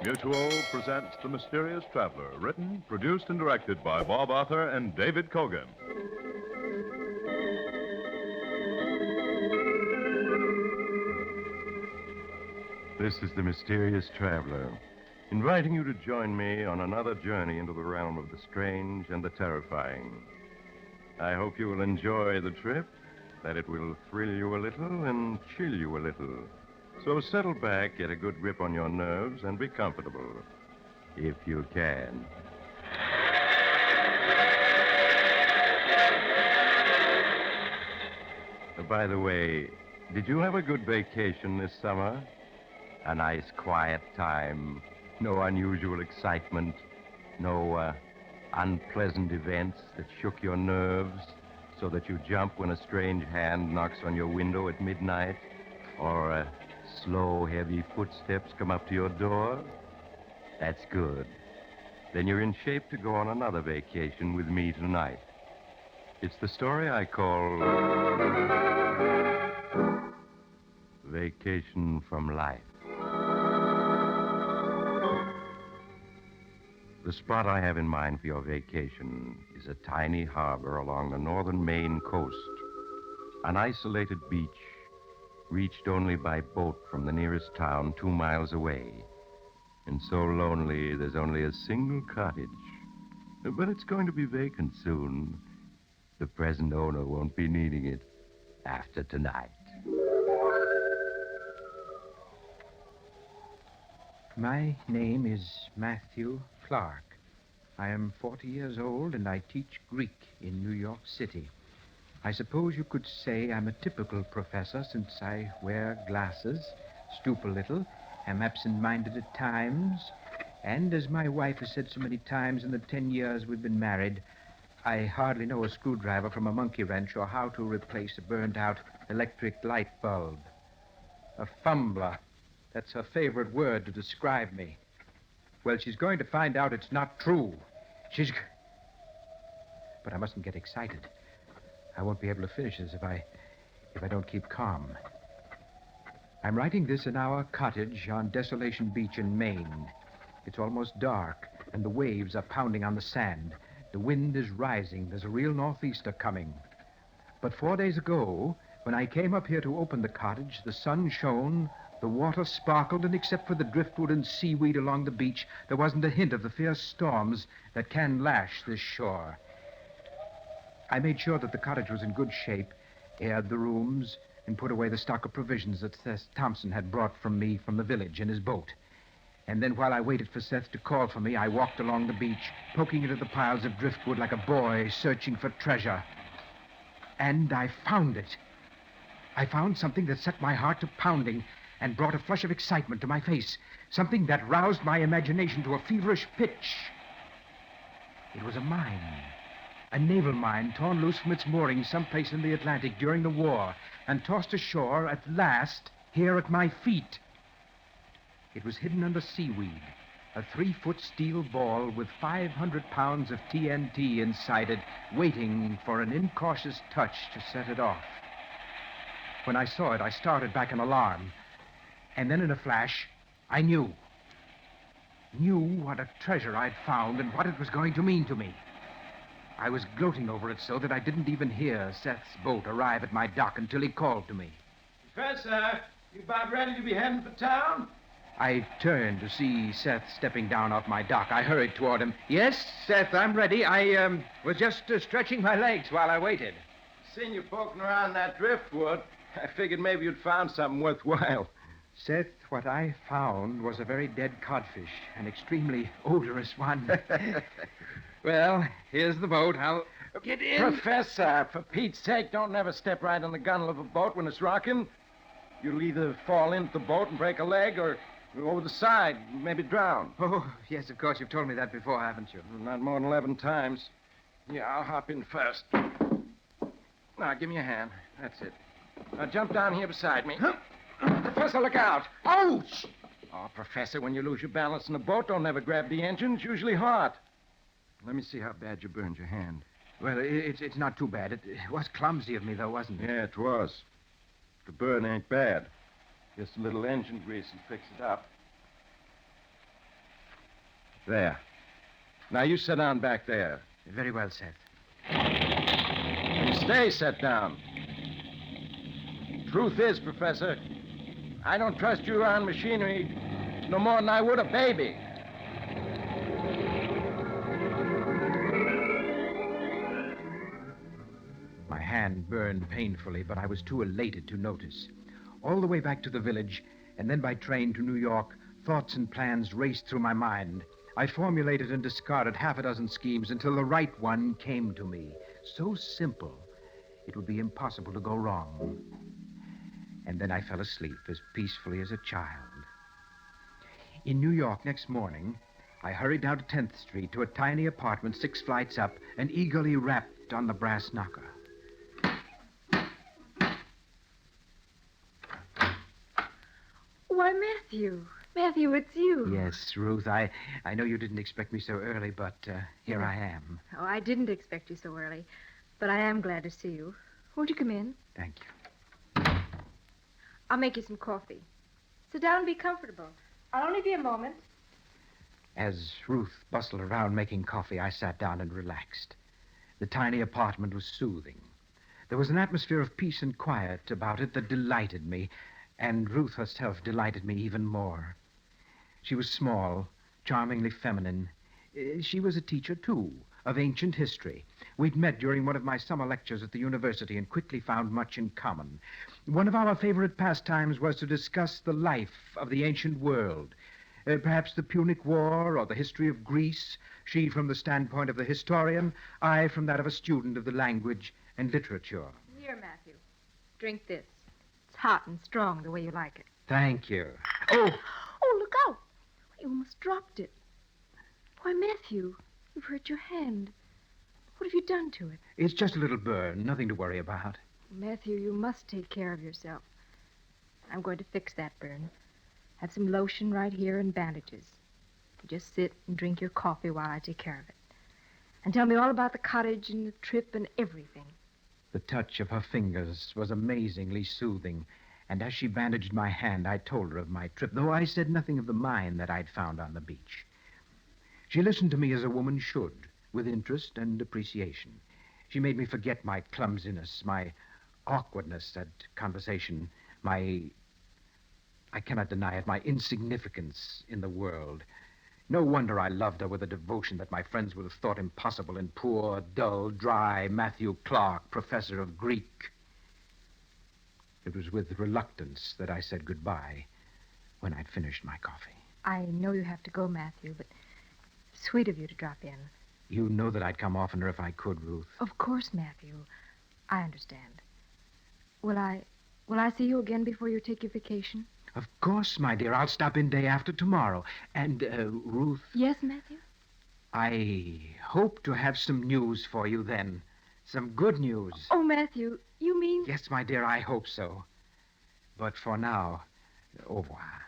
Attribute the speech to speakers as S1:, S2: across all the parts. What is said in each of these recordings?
S1: Mutual presents The Mysterious Traveler, written, produced, and directed by Bob Arthur and David Kogan.
S2: This is The Mysterious Traveler, inviting you to join me on another journey into the realm of the strange and the terrifying. I hope you will enjoy the trip, that it will thrill you a little and chill you a little. So settle back, get a good grip on your nerves, and be comfortable, if you can. By the way, did you have a good vacation this summer? A nice, quiet time. No unusual excitement. No unpleasant events that shook your nerves so that you jump when a strange hand knocks on your window at midnight, or slow, heavy footsteps come up to your door? That's good. Then you're in shape to go on another vacation with me tonight. It's the story I call Vacation from Life. The spot I have in mind for your vacation is a tiny harbor along the northern Maine coast, an isolated beach reached only by boat from the nearest town 2 miles away, and so lonely there's only a single cottage. But it's going to be vacant soon. The present owner won't be needing it after tonight.
S3: My name is Matthew Clark. I am 40 years old, and I teach Greek in New York City. I suppose you could say I'm a typical professor, since I wear glasses, stoop a little, am absent-minded at times, and as my wife has said so many times in the 10 years we've been married, I hardly know a screwdriver from a monkey wrench or how to replace a burned-out electric light bulb. A fumbler. That's her favorite word to describe me. Well, she's going to find out it's not true. But I mustn't get excited. I won't be able to finish this if I don't keep calm. I'm writing this in our cottage on Desolation Beach in Maine. It's almost dark, and the waves are pounding on the sand. The wind is rising. There's a real northeaster coming. But 4 days ago, when I came up here to open the cottage, the sun shone, the water sparkled, and except for the driftwood and seaweed along the beach, there wasn't a hint of the fierce storms that can lash this shore. I made sure that the cottage was in good shape, aired the rooms, and put away the stock of provisions that Seth Thompson had brought from me from the village in his boat. And then while I waited for Seth to call for me, I walked along the beach, poking into the piles of driftwood like a boy searching for treasure. And I found it. I found something that set my heart to pounding and brought a flush of excitement to my face, something that roused my imagination to a feverish pitch. It was a mine, a naval mine torn loose from its moorings someplace in the Atlantic during the war and tossed ashore at last here at my feet. It was hidden under seaweed, a 3-foot steel ball with 500 pounds of TNT inside it, waiting for an incautious touch to set it off. When I saw it, I started back in alarm. And then in a flash, I knew what a treasure I'd found and what it was going to mean to me. I was gloating over it so that I didn't even hear Seth's boat arrive at my dock until he called to me.
S4: Professor, you about ready to be heading for town?
S3: I turned to see Seth stepping down off my dock. I hurried toward him. Yes, Seth, I'm ready. I was just stretching my legs while I waited.
S4: Seen you poking around that driftwood. I figured maybe you'd found something worthwhile.
S3: Seth, what I found was a very dead codfish, an extremely odorous one. Well, here's the boat. I'll get in.
S4: Professor, for Pete's sake, don't never step right on the gunwale of a boat when it's rocking. You'll either fall into the boat and break a leg or go over the side, maybe drown.
S3: Oh, yes, of course. You've told me that before, haven't you?
S4: Not more than 11 times. Yeah, I'll hop in first. Now, give me a hand. That's it. Now, jump down here beside me. Professor, look out.
S3: Ouch!
S4: Oh, Professor, when you lose your balance in a boat, don't never grab the engine. It's usually hot. Let me see how bad you burned your hand.
S3: Well, it's not too bad. It was clumsy of me, though, wasn't it?
S4: Yeah, it was. The burn ain't bad. Just a little engine grease and fix it up. There. Now you sit down back there.
S3: Very well, Seth.
S4: You stay set down. Truth is, Professor, I don't trust you around machinery no more than I would a baby.
S3: My hand burned painfully, but I was too elated to notice. All the way back to the village, and then by train to New York, thoughts and plans raced through my mind. I formulated and discarded half a dozen schemes until the right one came to me. So simple, it would be impossible to go wrong. And then I fell asleep as peacefully as a child. In New York next morning, I hurried down to 10th Street to a tiny apartment 6 flights up and eagerly rapped on the brass knocker.
S5: Why, Matthew. Matthew, it's you.
S3: Yes, Ruth, I know you didn't expect me so early, but here I am.
S5: Oh, I didn't expect you so early, but I am glad to see you. Won't you come in?
S3: Thank you.
S5: I'll make you some coffee. Sit down and be comfortable. I'll only be a moment.
S3: As Ruth bustled around making coffee, I sat down and relaxed. The tiny apartment was soothing. There was an atmosphere of peace and quiet about it that delighted me, and Ruth herself delighted me even more. She was small, charmingly feminine. She was a teacher, too, of ancient history. We'd met during one of my summer lectures at the university and quickly found much in common. One of our favorite pastimes was to discuss the life of the ancient world. Perhaps the Punic War or the history of Greece, she from the standpoint of the historian, I from that of a student of the language and literature.
S5: Here, Matthew. Drink this. It's hot and strong the way you like it.
S3: Thank you. Oh!
S5: Oh, look out. You almost dropped it. Why, Matthew, you've hurt your hand. What have you done to it?
S3: It's just a little burn, nothing to worry about.
S5: Matthew, you must take care of yourself. I'm going to fix that burn. Have some lotion right here and bandages. You just sit and drink your coffee while I take care of it. And tell me all about the cottage and the trip and everything.
S3: The touch of her fingers was amazingly soothing, and as she bandaged my hand, I told her of my trip, though I said nothing of the mine that I'd found on the beach. She listened to me as a woman should, with interest and appreciation. She made me forget my clumsiness, my awkwardness at conversation, I cannot deny it, my insignificance in the world. No wonder I loved her with a devotion that my friends would have thought impossible in poor, dull, dry Matthew Clark, professor of Greek. It was with reluctance that I said goodbye when I'd finished my coffee.
S5: I know you have to go, Matthew, but sweet of you to drop in.
S3: You know that I'd come oftener if I could, Ruth.
S5: Of course, Matthew. I understand. Will I see you again before you take your vacation?
S3: Of course, my dear. I'll stop in day after tomorrow. And, Ruth...
S5: Yes, Matthew?
S3: I hope to have some news for you then. Some good news.
S5: Oh, Matthew, you mean...
S3: Yes, my dear, I hope so. But for now, au revoir.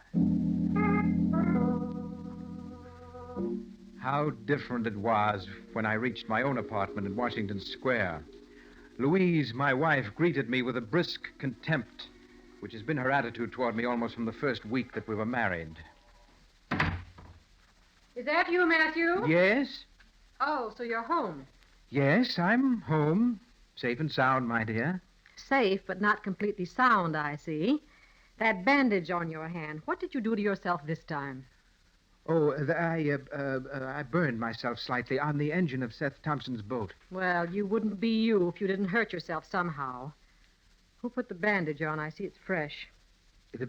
S3: How different it was when I reached my own apartment in Washington Square. Louise, my wife, greeted me with a brisk contempt, which has been her attitude toward me almost from the first week that we were married.
S6: Is that you, Matthew?
S3: Yes?
S6: Oh, so you're home.
S3: Yes, I'm home. Safe and sound, my dear.
S6: Safe, but not completely sound, I see. That bandage on your hand, what did you do to yourself this time?
S3: Oh, I burned myself slightly on the engine of Seth Thompson's boat.
S6: Well, you wouldn't be you if you didn't hurt yourself somehow. Who put the bandage on? I see it's fresh.
S3: A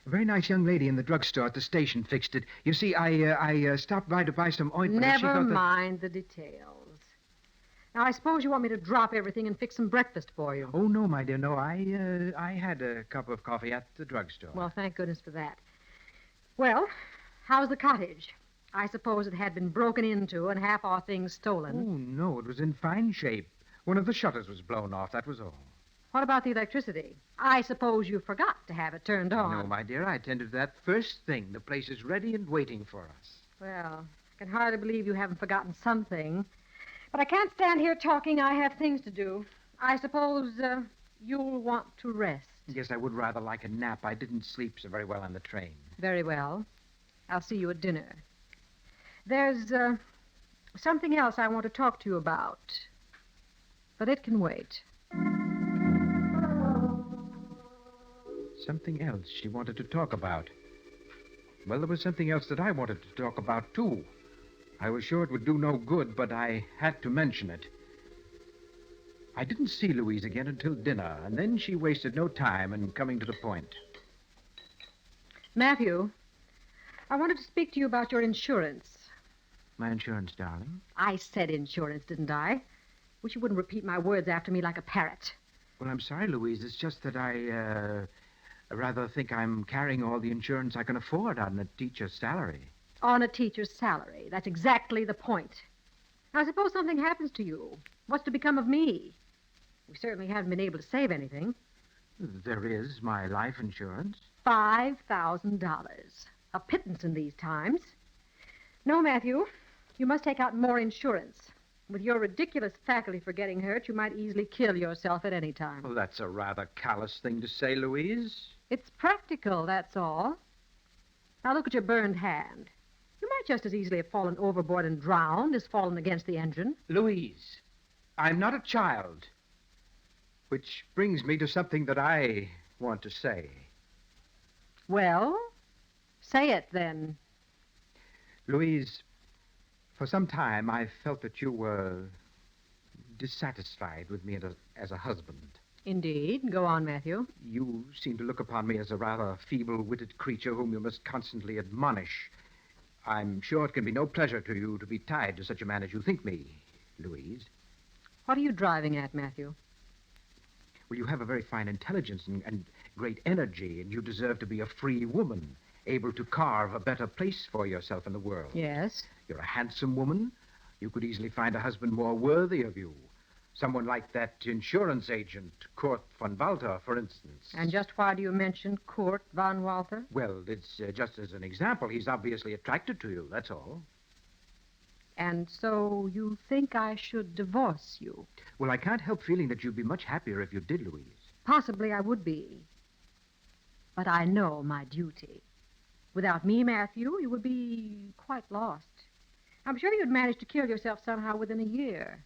S3: very nice young lady in the drugstore at the station fixed it. You see, I stopped by to buy some ointment. and she
S6: Never
S3: thought that-
S6: mind the details. Now, I suppose you want me to drop everything and fix some breakfast for you.
S3: Oh, no, my dear, no. I had a cup of coffee at the drugstore.
S6: Well, thank goodness for that. Well, how's the cottage? I suppose it had been broken into and half our things stolen.
S3: Oh, no, it was in fine shape. One of the shutters was blown off, that was all.
S6: What about the electricity? I suppose you forgot to have it turned on.
S3: No, my dear, I attended to that first thing. The place is ready and waiting for us.
S6: Well, I can hardly believe you haven't forgotten something. But I can't stand here talking. I have things to do. I suppose you'll want to rest.
S3: Yes, I would rather like a nap. I didn't sleep so very well on the train.
S6: Very well. I'll see you at dinner. There's something else I want to talk to you about, but it can wait.
S3: Something else she wanted to talk about. Well, there was something else that I wanted to talk about, too. I was sure it would do no good, but I had to mention it. I didn't see Louise again until dinner, and then she wasted no time in coming to the point.
S6: Matthew, I wanted to speak to you about your insurance.
S3: My insurance, darling?
S6: I said insurance, didn't I? Wish you wouldn't repeat my words after me like a parrot.
S3: Well, I'm sorry, Louise. It's just that I rather think I'm carrying all the insurance I can afford on a teacher's salary.
S6: On a teacher's salary. That's exactly the point. Now, suppose something happens to you. What's to become of me? We certainly haven't been able to save anything.
S3: There is my life insurance.
S6: $5,000. A pittance in these times. No, Matthew, you must take out more insurance. With your ridiculous faculty for getting hurt, you might easily kill yourself at any time.
S3: Well, that's a rather callous thing to say, Louise.
S6: It's practical, that's all. Now look at your burned hand. You might just as easily have fallen overboard and drowned as fallen against the engine.
S3: Louise, I'm not a child. Which brings me to something that I want to say.
S6: Well, say it then.
S3: Louise, for some time I felt that you were dissatisfied with me as a husband.
S6: Indeed. Go on, Matthew.
S3: You seem to look upon me as a rather feeble-witted creature whom you must constantly admonish. I'm sure it can be no pleasure to you to be tied to such a man as you think me, Louise.
S6: What are you driving at, Matthew?
S3: Well, you have a very fine intelligence and great energy, and you deserve to be a free woman, able to carve a better place for yourself in the world.
S6: Yes.
S3: You're a handsome woman. You could easily find a husband more worthy of you. Someone like that insurance agent, Kurt von Walter, for instance.
S6: And just why do you mention Kurt von Walter?
S3: Well, it's just as an example. He's obviously attracted to you, that's all.
S6: And so you think I should divorce you?
S3: Well, I can't help feeling that you'd be much happier if you did, Louise.
S6: Possibly I would be. But I know my duty. Without me, Matthew, you would be quite lost. I'm sure you'd manage to kill yourself somehow within a year.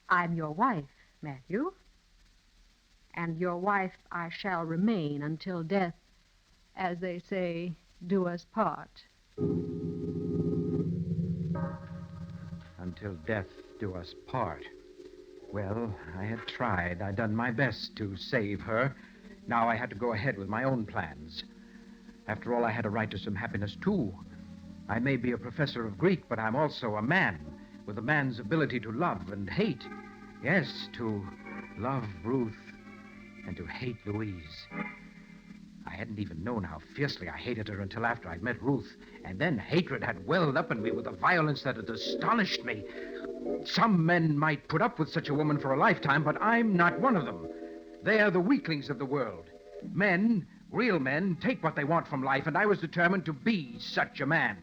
S6: I'm your wife, Matthew. And your wife I shall remain until death, as they say, do us part.
S3: Until death do us part. Well, I had tried. I'd done my best to save her. Now I had to go ahead with my own plans. After all, I had a right to some happiness, too. I may be a professor of Greek, but I'm also a man, with a man's ability to love and hate. Yes, to love Ruth and to hate Louise. I hadn't even known how fiercely I hated her until after I'd met Ruth. And then hatred had welled up in me with a violence that had astonished me. Some men might put up with such a woman for a lifetime, but I'm not one of them. They're the weaklings of the world. Men, real men, take what they want from life, and I was determined to be such a man.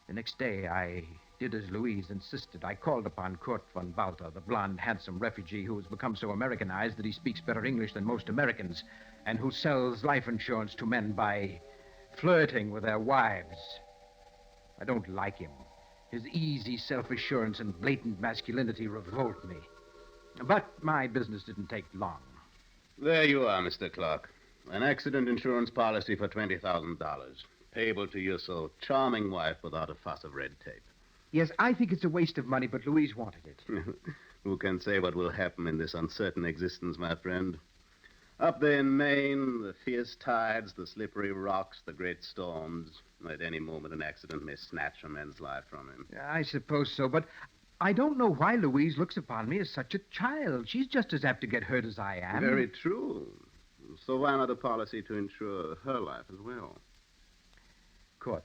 S3: The next day, I did as Louise insisted. I called upon Kurt von Walter, the blond, handsome refugee who has become so Americanized that he speaks better English than most Americans, and who sells life insurance to men by flirting with their wives. I don't like him. His easy self-assurance and blatant masculinity revolt me. But my business didn't take long.
S7: There you are, Mr. Clark. An accident insurance policy for $20,000. Payable to your so charming wife without a fuss of red tape.
S3: Yes, I think it's a waste of money, but Louise wanted it.
S7: Who can say what will happen in this uncertain existence, my friend? Up there in Maine, the fierce tides, the slippery rocks, the great storms. At any moment, an accident may snatch a man's life from him.
S3: I suppose so, but I don't know why Louise looks upon me as such a child. She's just as apt to get hurt as I am.
S7: Very true. So why not a policy to insure her life as well?
S3: Court,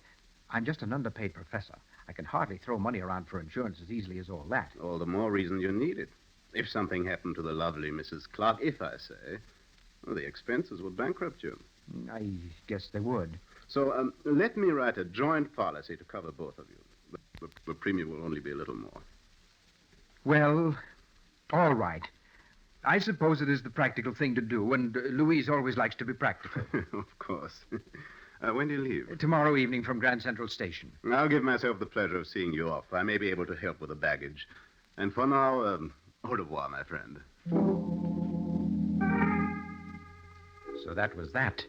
S3: I'm just an underpaid professor. I can hardly throw money around for insurance as easily as all that.
S7: All the more reason you need it. If something happened to the lovely Mrs. Clark, if I say, well, the expenses would bankrupt you.
S3: I guess they would.
S7: So let me write a joint policy to cover both of you. But the premium will only be a little more.
S3: Well, all right. I suppose it is the practical thing to do, and Louise always likes to be practical.
S7: Of course. When do you leave?
S3: Tomorrow evening from Grand Central Station.
S7: I'll give myself the pleasure of seeing you off. I may be able to help with the baggage. And for now, au revoir, my friend.
S3: So that was that.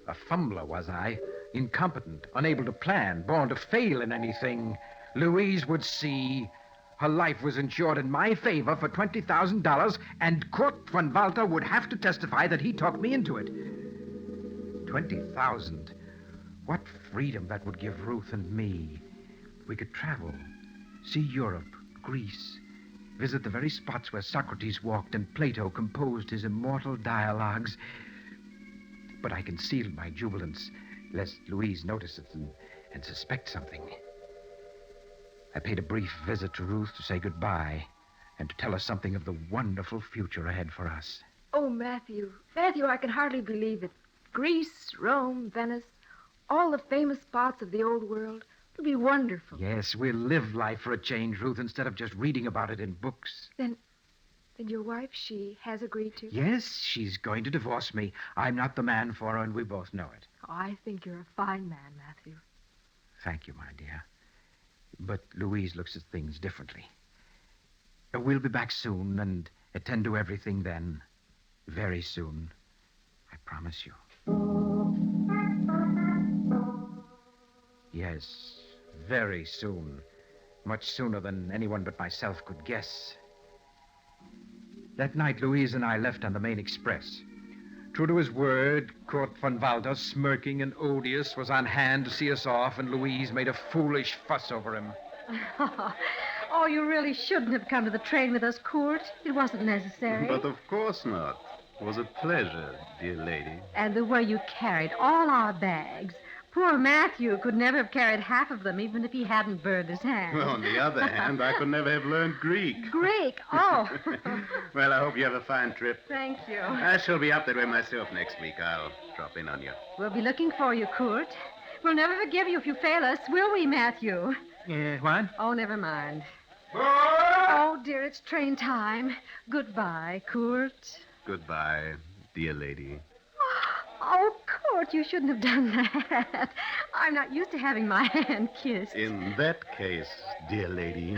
S3: A fumbler, was I? Incompetent, unable to plan, born to fail in anything. Louise would see. Her life was insured in my favor for $20,000, and Kurt von Walter would have to testify that he talked me into it. 20,000. What freedom that would give Ruth and me. We could travel, see Europe, Greece, visit the very spots where Socrates walked and Plato composed his immortal dialogues. But I concealed my jubilance, lest Louise notice it and suspect something. I paid a brief visit to Ruth to say goodbye and to tell her something of the wonderful future ahead for us.
S5: Oh, Matthew. Matthew, I can hardly believe it. Greece, Rome, Venice, all the famous spots of the old world. It'll be wonderful.
S3: Yes, we'll live life for a change, Ruth, instead of just reading about it in books.
S5: Then your wife, she has agreed to?
S3: Yes, she's going to divorce me. I'm not the man for her, and we both know it.
S5: Oh, I think you're a fine man, Matthew.
S3: Thank you, my dear. But Louise looks at things differently. We'll be back soon and attend to everything then. Very soon. I promise you. Yes, very soon. Much sooner than anyone but myself could guess. That night, Louise and I left on the main express. True to his word, Kurt von Walter, smirking and odious, was on hand to see us off, and Louise made a foolish fuss over him.
S6: Oh, you really shouldn't have come to the train with us, Kurt. It wasn't necessary.
S7: But of course not. It was a pleasure, dear lady.
S6: And the way you carried all our bags. Poor Matthew could never have carried half of them, even if he hadn't burned his hand.
S7: Well, on the other hand, I could never have learned Greek.
S6: Greek? Oh.
S7: Well, I hope you have a fine trip.
S6: Thank you.
S7: I shall be up that way myself next week. I'll drop in on you.
S6: We'll be looking for you, Kurt. We'll never forgive you if you fail us, will we, Matthew?
S3: What?
S6: Oh, never mind. Oh, dear, it's train time. Goodbye, Kurt.
S7: Goodbye, dear lady.
S6: Oh, Kurt, you shouldn't have done that. I'm not used to having my hand kissed.
S7: In that case, dear lady.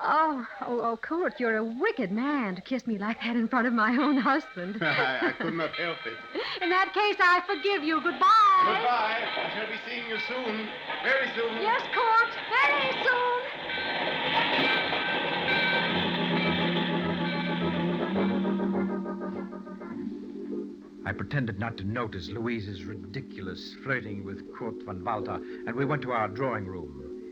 S6: Oh, Kurt, you're a wicked man to kiss me like that in front of my own husband.
S7: I could not help it.
S6: In that case, I forgive you. Goodbye.
S7: Goodbye. I shall be seeing you soon. Very soon.
S6: Yes, Kurt, very soon.
S3: I pretended not to notice Louise's ridiculous flirting with Kurt von Walter, and we went to our drawing room.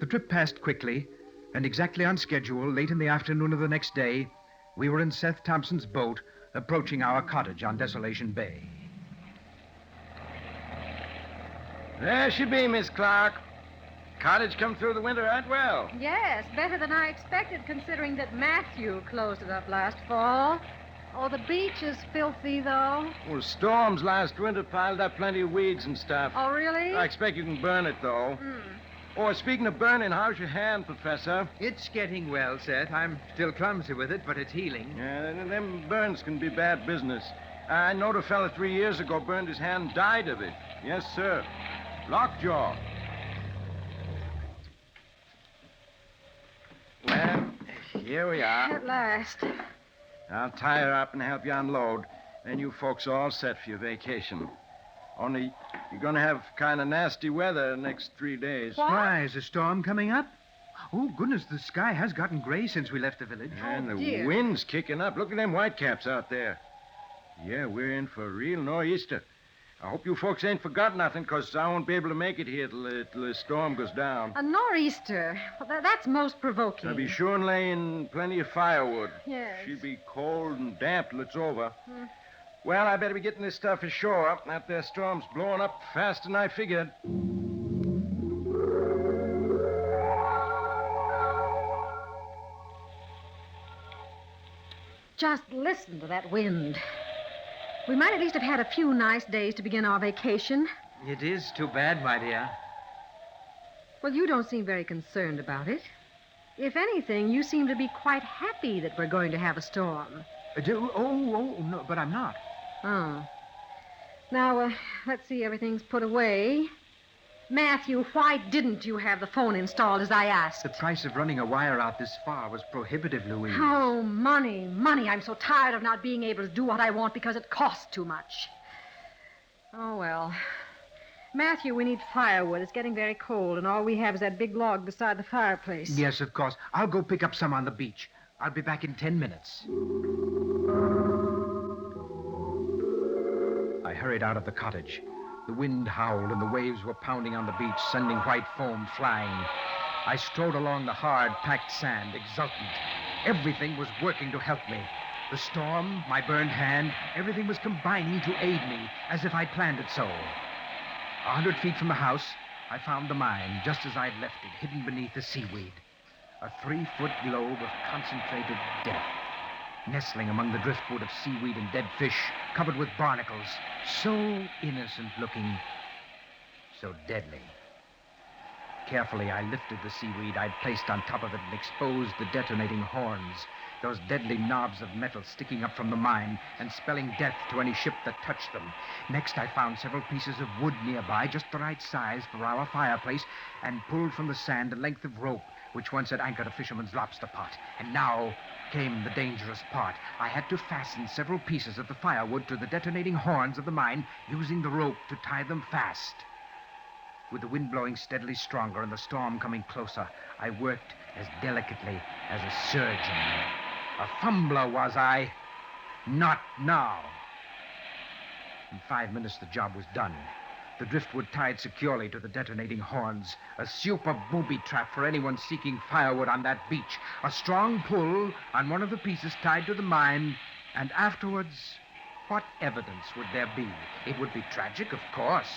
S3: The trip passed quickly, and exactly on schedule, late in the afternoon of the next day, we were in Seth Thompson's boat, approaching our cottage on Desolation Bay.
S4: There she be, Miss Clark. Cottage come through the winter right well.
S6: Yes, better than I expected, considering that Matthew closed it up last fall. Oh, the beach is filthy, though.
S4: Well, storms last winter piled up plenty of weeds and stuff.
S6: Oh, really?
S4: I expect you can burn it, though. Oh, speaking of burning, how's your hand, Professor?
S3: It's getting well, Seth. I'm still clumsy with it, but it's healing.
S4: Yeah, them burns can be bad business. I knowed a fella 3 years ago burned his hand and died of it. Yes, sir. Lockjaw. Well, here we are.
S6: At last.
S4: I'll tie her up and help you unload. Then you folks are all set for your vacation. Only you're going to have kind of nasty weather the next 3 days.
S6: What?
S3: Why, is a storm coming up? Oh, goodness, the sky has gotten gray since we left the village.
S4: And the
S6: dear.
S4: wind's kicking up. Look at them whitecaps out there. Yeah, we're in for a real nor'easter. I hope you folks ain't forgot nothing, because I won't be able to make it here till the storm goes down.
S6: A nor'easter. Well, that's most provoking.
S4: I'll be sure and lay in plenty of firewood.
S6: Yes.
S4: She'll be cold and damp till it's over. Well, I better be getting this stuff ashore. That there storm's blowing up faster than I figured.
S6: Just listen to that wind. We might at least have had a few nice days to begin our vacation.
S3: It is too bad, my dear.
S6: Well, you don't seem very concerned about it. If anything, you seem to be quite happy that we're going to have a storm.
S3: No, but I'm not.
S6: Oh. Now, let's see, everything's put away. Matthew, why didn't you have the phone installed as I asked?
S3: The price of running a wire out this far was prohibitive, Louise.
S6: Oh, money. I'm so tired of not being able to do what I want because it costs too much. Oh, well. Matthew, we need firewood. It's getting very cold, and all we have is that big log beside the fireplace.
S3: Yes, of course. I'll go pick up some on the beach. I'll be back in 10 minutes. I hurried out of the cottage. The wind howled and the waves were pounding on the beach, sending white foam flying. I strode along the hard, packed sand, exultant. Everything was working to help me. The storm, my burned hand, everything was combining to aid me, as if I'd planned it so. 100 feet from the house, I found the mine, just as I'd left it, hidden beneath the seaweed. A 3-foot globe of concentrated death, nestling among the driftwood of seaweed and dead fish, covered with barnacles, so innocent looking, so deadly. Carefully, I lifted the seaweed I'd placed on top of it and exposed the detonating horns, those deadly knobs of metal sticking up from the mine and spelling death to any ship that touched them. Next, I found several pieces of wood nearby, just the right size for our fireplace, and pulled from the sand a length of rope which once had anchored a fisherman's lobster pot. And now came the dangerous part. I had to fasten several pieces of the firewood to the detonating horns of the mine, using the rope to tie them fast. With the wind blowing steadily stronger and the storm coming closer, I worked as delicately as a surgeon. A fumbler was I. Not now. In 5 minutes, the job was done. The driftwood tied securely to the detonating horns. A super booby trap for anyone seeking firewood on that beach. A strong pull on one of the pieces tied to the mine. And afterwards, what evidence would there be? It would be tragic, of course.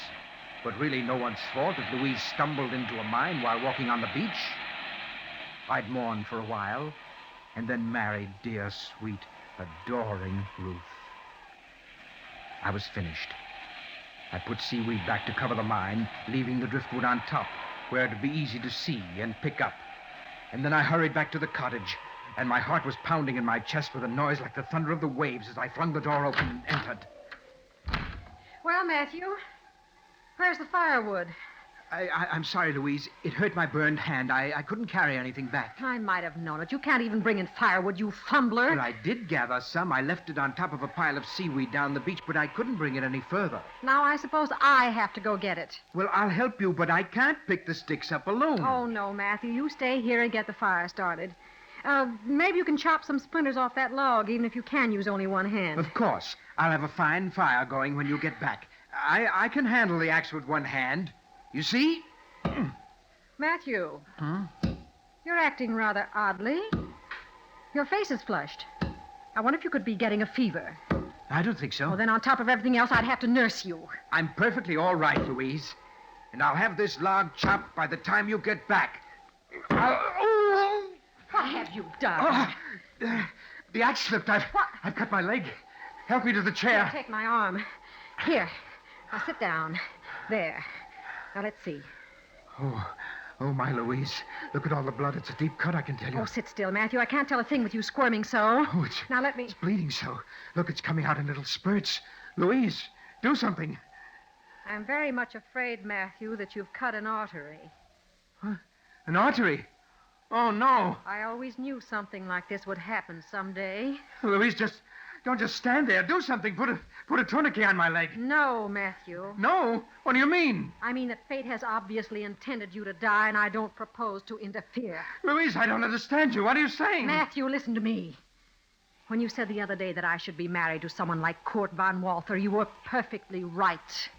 S3: But really no one's fault if Louise stumbled into a mine while walking on the beach. I'd mourn for a while, and then married dear, sweet, adoring Ruth. I was finished. I put seaweed back to cover the mine, leaving the driftwood on top, where it'd be easy to see and pick up. And then I hurried back to the cottage, and my heart was pounding in my chest with a noise like the thunder of the waves as I flung the door open and entered.
S6: Well, Matthew, where's the firewood?
S3: I'm sorry, Louise. It hurt my burned hand. I couldn't carry anything back.
S6: I might have known it. You can't even bring in firewood, you fumbler.
S3: Well, I did gather some. I left it on top of a pile of seaweed down the beach, but I couldn't bring it any further.
S6: Now I suppose I have to go get it.
S3: Well, I'll help you, but I can't pick the sticks up alone.
S6: Oh, no, Matthew. You stay here and get the fire started. Maybe you can chop some splinters off that log, even if you can use only one hand.
S3: Of course. I'll have a fine fire going when you get back. I can handle the axe with one hand. You see?
S6: Matthew.
S3: Huh?
S6: You're acting rather oddly. Your face is flushed. I wonder if you could be getting a fever.
S3: I don't think so.
S6: Well, then on top of everything else, I'd have to nurse you.
S3: I'm perfectly all right, Louise. And I'll have this log chopped by the time you get back.
S6: What have you done?
S3: The axe slipped. I've cut my leg. Help me to the chair.
S6: Here, take my arm. Here. Now sit down. There. Now, let's see.
S3: Oh, my Louise. Look at all the blood. It's a deep cut, I can tell you.
S6: Oh, sit still, Matthew. I can't tell a thing with you squirming so.
S3: Oh,
S6: Now, let me...
S3: It's bleeding so. Look, it's coming out in little spurts. Louise, do something.
S6: I'm very much afraid, Matthew, that you've cut an artery.
S3: Huh? An artery? Oh, no.
S6: I always knew something like this would happen someday.
S3: Louise, don't just stand there. Do something. Put a tourniquet on my leg.
S6: No, Matthew.
S3: No? What do you mean?
S6: I mean that fate has obviously intended you to die, and I don't propose to interfere.
S3: Louise, I don't understand you. What are you saying?
S6: Matthew, listen to me. When you said the other day that I should be married to someone like Kurt von Walther, you were perfectly right.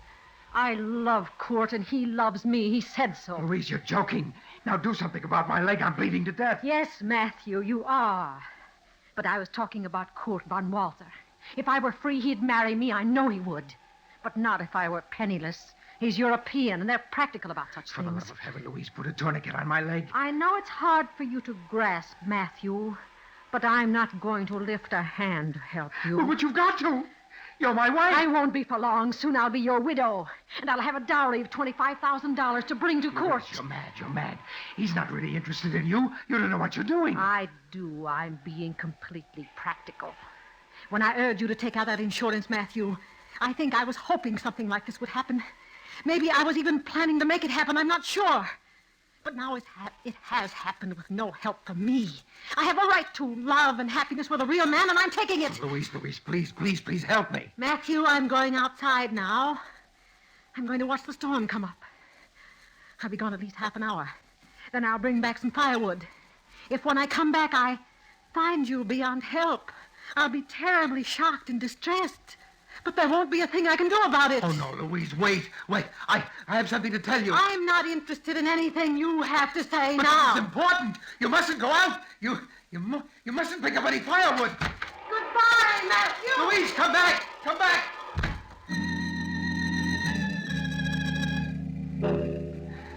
S6: I love Kurt, and he loves me. He said so.
S3: Louise, you're joking. Now do something about my leg. I'm bleeding to death.
S6: Yes, Matthew, you are. But I was talking about Kurt von Walther. If I were free, he'd marry me. I know he would. But not if I were penniless. He's European, and they're practical about such
S3: For
S6: things.
S3: the love of heaven, Louise, put a tourniquet on my leg.
S6: I know it's hard for you to grasp, Matthew, but I'm not going to lift a hand to help you.
S3: But you've got to. You're my wife.
S6: I won't be for long. Soon I'll be your widow. And I'll have a dowry of $25,000 to bring to court.
S3: You're mad. He's not really interested in you. You don't know what you're doing.
S6: I do. I'm being completely practical. When I urged you to take out that insurance, Matthew, I think I was hoping something like this would happen. Maybe I was even planning to make it happen. I'm not sure. But now it has happened with no help from me. I have a right to love and happiness with a real man, and I'm taking it.
S3: Louise, please help me.
S6: Matthew, I'm going outside now. I'm going to watch the storm come up. I'll be gone at least half an hour. Then I'll bring back some firewood. If when I come back I find you beyond help, I'll be terribly shocked and distressed. But there won't be a thing I can do about it.
S3: Oh, no, Louise, wait. I have something to tell you.
S6: I'm not interested in anything you have to say
S3: But
S6: now.
S3: this is important. You mustn't go out. You mustn't pick up any firewood.
S6: Goodbye, Matthew!
S3: Louise, come back. Come back.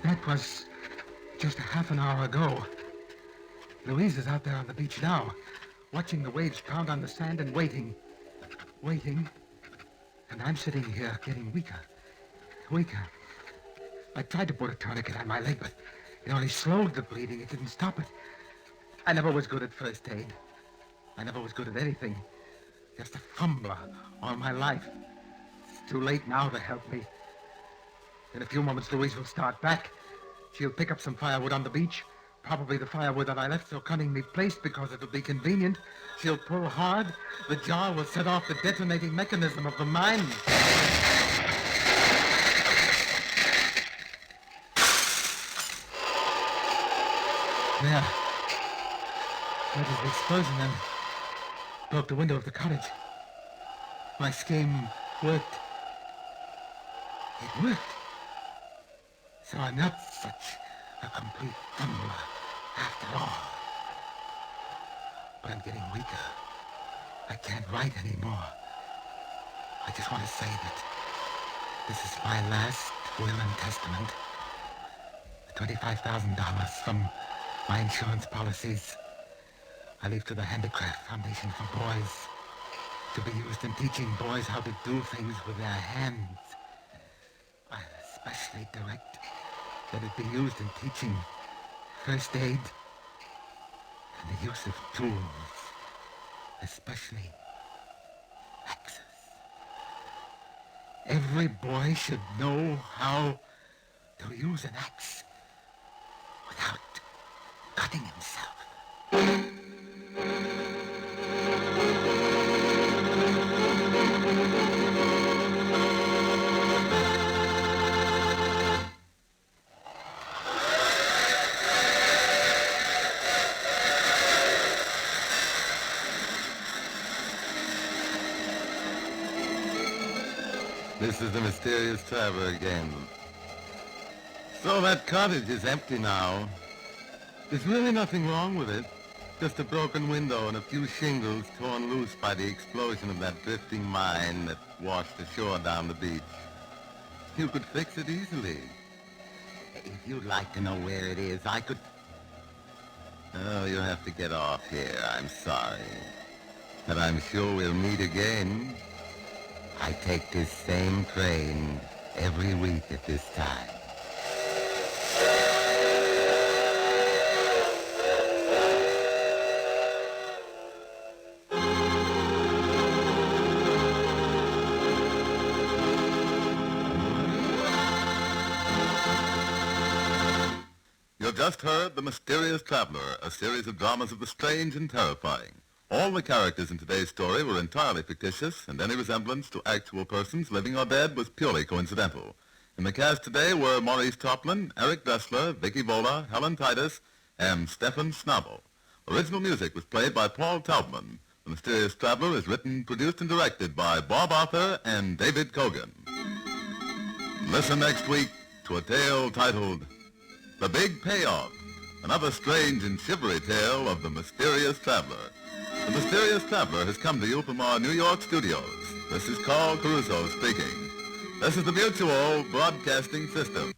S3: That was just a half an hour ago. Louise is out there on the beach now, watching the waves pound on the sand and waiting. And I'm sitting here getting weaker. I tried to put a tourniquet on my leg, but it only slowed the bleeding. It didn't stop it. I never was good at first aid. I never was good at anything. Just a fumbler all my life. It's too late now to help me. In a few moments, Louise will start back. She'll pick up some firewood on the beach. Probably the firewood that I left so cunningly placed because it'll be convenient. She'll pull hard. The jar will set off the detonating mechanism of the mine. There. That is the explosion and broke the window of the cottage. My scheme worked. It worked. So I'm not such a complete fumbler after all. But I'm getting weaker. I can't write anymore. I just want to say that this is my last will and testament. The $25,000 from my insurance policies I leave to the Handicraft Foundation for Boys to be used in teaching boys how to do things with their hands. I especially direct that it be used in teaching first aid and the use of tools, especially axes. Every boy should know how to use an axe without cutting himself.
S2: This is the mysterious traveler again. So that cottage is empty now. There's really nothing wrong with it. Just a broken window and a few shingles torn loose by the explosion of that drifting mine that washed ashore down the beach. You could fix it easily.
S8: If you'd like to know where it is, I could...
S2: Oh, you have to get off here. I'm sorry. But I'm sure we'll meet again.
S8: I take this same train every week at this time.
S1: You've just heard The Mysterious Traveler, a series of dramas of the strange and terrifying. All the characters in today's story were entirely fictitious, and any resemblance to actual persons, living or dead, was purely coincidental. In the cast today were Maurice Toplin, Eric Dressler, Vicky Vola, Helen Titus, and Stefan Schnabel. Original music was played by Paul Taubman. The Mysterious Traveler is written, produced, and directed by Bob Arthur and David Kogan. Listen next week to a tale titled The Big Payoff, another strange and shivery tale of the Mysterious Traveler. The Mysterious Traveler has come to you from our New York studios. This is Carl Caruso speaking. This is the Mutual Broadcasting System.